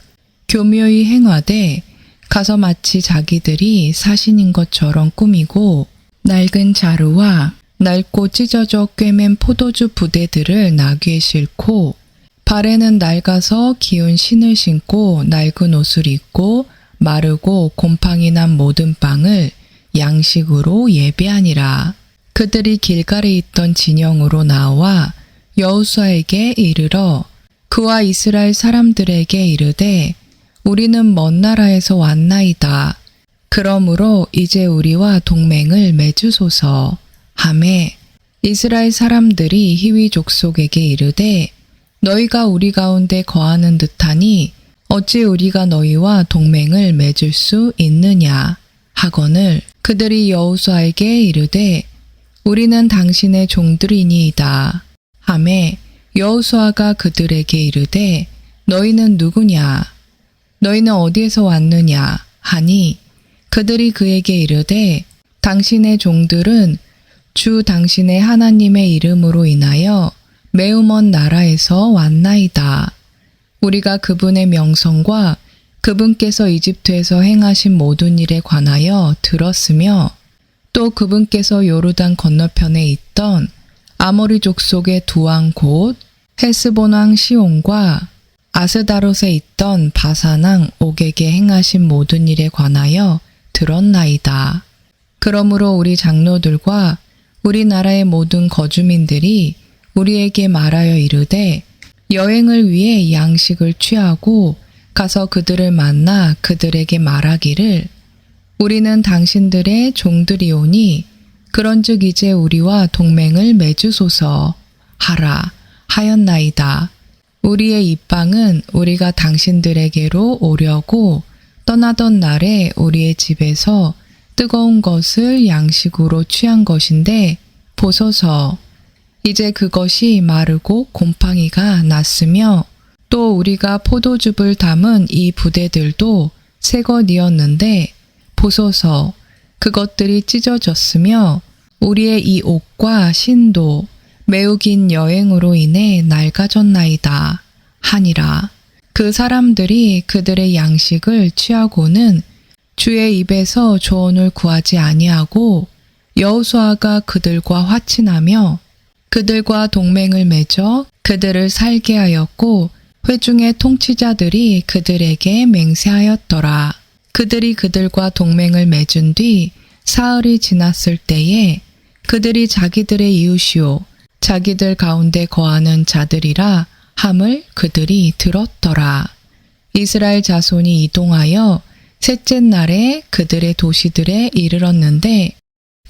교묘히 행하되 가서 마치 자기들이 사신인 것처럼 꾸미고 낡은 자루와 낡고 찢어져 꿰맨 포도주 부대들을 나귀에 싣고 발에는 낡아서 기운 신을 신고 낡은 옷을 입고 마르고 곰팡이 난 모든 빵을 양식으로 예배하니라. 그들이 길갈에 있던 진영으로 나와 여호수아에게 이르러 그와 이스라엘 사람들에게 이르되 우리는 먼 나라에서 왔나이다. 그러므로 이제 우리와 동맹을 맺으소서 하매 이스라엘 사람들이 히위 족속에게 이르되 너희가 우리 가운데 거하는 듯하니 어찌 우리가 너희와 동맹을 맺을 수 있느냐 하거늘 그들이 여호수아에게 이르되 우리는 당신의 종들이니이다 하매 여호수아가 그들에게 이르되 너희는 누구냐 너희는 어디에서 왔느냐 하니 그들이 그에게 이르되 당신의 종들은 주 당신의 하나님의 이름으로 인하여 매우 먼 나라에서 왔나이다. 우리가 그분의 명성과 그분께서 이집트에서 행하신 모든 일에 관하여 들었으며 또 그분께서 요르단 건너편에 있던 아모리 족속의 두 왕 곧 헤스본 왕 시온과 아스다롯에 있던 바산 왕 옥에게 행하신 모든 일에 관하여 들었나이다. 그러므로 우리 장로들과 우리나라의 모든 거주민들이 우리에게 말하여 이르되 여행을 위해 양식을 취하고 가서 그들을 만나 그들에게 말하기를 우리는 당신들의 종들이오니 그런즉 이제 우리와 동맹을 맺으소서 하라 하였나이다. 우리의 입방은 우리가 당신들에게로 오려고 떠나던 날에 우리의 집에서 뜨거운 것을 양식으로 취한 것인데 보소서 이제 그것이 마르고 곰팡이가 났으며 또 우리가 포도즙을 담은 이 부대들도 새 것이었는데 보소서 그것들이 찢어졌으며 우리의 이 옷과 신도 매우 긴 여행으로 인해 낡아졌나이다 하니라. 그 사람들이 그들의 양식을 취하고는 주의 입에서 조언을 구하지 아니하고 여호수아가 그들과 화친하며 그들과 동맹을 맺어 그들을 살게 하였고 회중의 통치자들이 그들에게 맹세하였더라. 그들이 그들과 동맹을 맺은 뒤 사흘이 지났을 때에 그들이 자기들의 이웃이요 자기들 가운데 거하는 자들이라 함을 그들이 들었더라. 이스라엘 자손이 이동하여 셋째 날에 그들의 도시들에 이르렀는데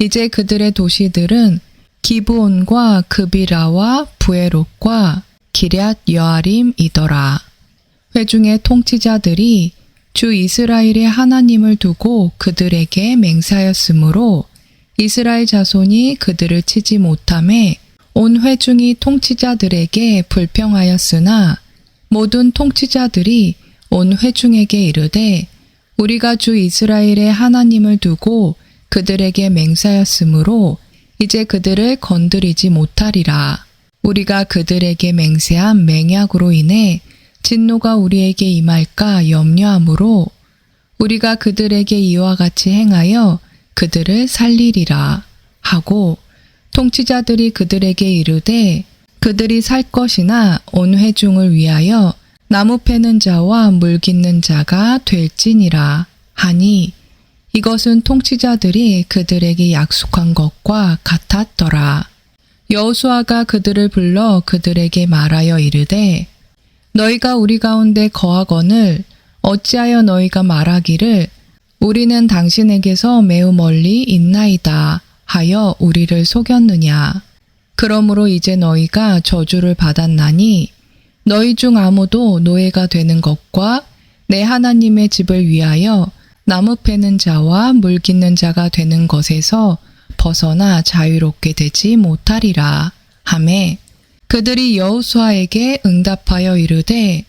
이제 그들의 도시들은 기브온과 그비라와 부에롯과 기럇 여아림이더라. 회중의 통치자들이 주 이스라엘의 하나님을 두고 그들에게 맹세하였으므로 이스라엘 자손이 그들을 치지 못하매 온 회중이 통치자들에게 불평하였으나 모든 통치자들이 온 회중에게 이르되 우리가 주 이스라엘의 하나님을 두고 그들에게 맹세하였으므로 이제 그들을 건드리지 못하리라. 우리가 그들에게 맹세한 맹약으로 인해 진노가 우리에게 임할까 염려하므로 우리가 그들에게 이와 같이 행하여 그들을 살리리라 하고 통치자들이 그들에게 이르되 그들이 살 것이나 온 회중을 위하여 나무 패는 자와 물 깃는 자가 될지니라 하니 이것은 통치자들이 그들에게 약속한 것과 같았더라. 여호수아가 그들을 불러 그들에게 말하여 이르되 너희가 우리 가운데 거하거늘 어찌하여 너희가 말하기를 우리는 당신에게서 매우 멀리 있나이다 하여 우리를 속였느냐. 그러므로 이제 너희가 저주를 받았나니 너희 중 아무도 노예가 되는 것과 내 하나님의 집을 위하여 나무 패는 자와 물 깃는 자가 되는 것에서 벗어나 자유롭게 되지 못하리라 하매 그들이 여호수아에게 응답하여 이르되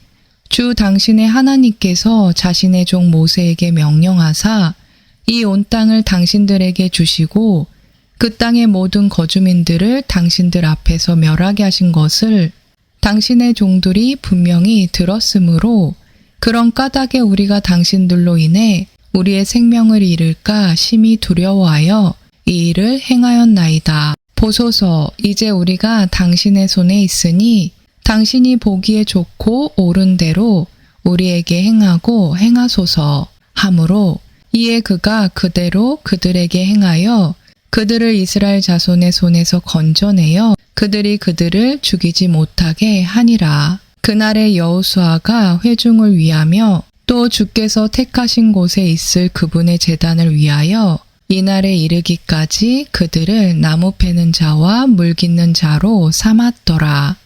주 당신의 하나님께서 자신의 종 모세에게 명령하사 이 온 땅을 당신들에게 주시고 그 땅의 모든 거주민들을 당신들 앞에서 멸하게 하신 것을 당신의 종들이 분명히 들었으므로 그런 까닭에 우리가 당신들로 인해 우리의 생명을 잃을까 심히 두려워하여 이 일을 행하였나이다. 보소서, 이제 우리가 당신의 손에 있으니 당신이 보기에 좋고 옳은 대로 우리에게 행하고 행하소서 하므로 이에 그가 그대로 그들에게 행하여 그들을 이스라엘 자손의 손에서 건져내어 그들이 그들을 죽이지 못하게 하니라. 그날에 여호수아가 회중을 위하며 또 주께서 택하신 곳에 있을 그분의 제단을 위하여 이날에 이르기까지 그들을 나무 패는 자와 물 깃는 자로 삼았더라.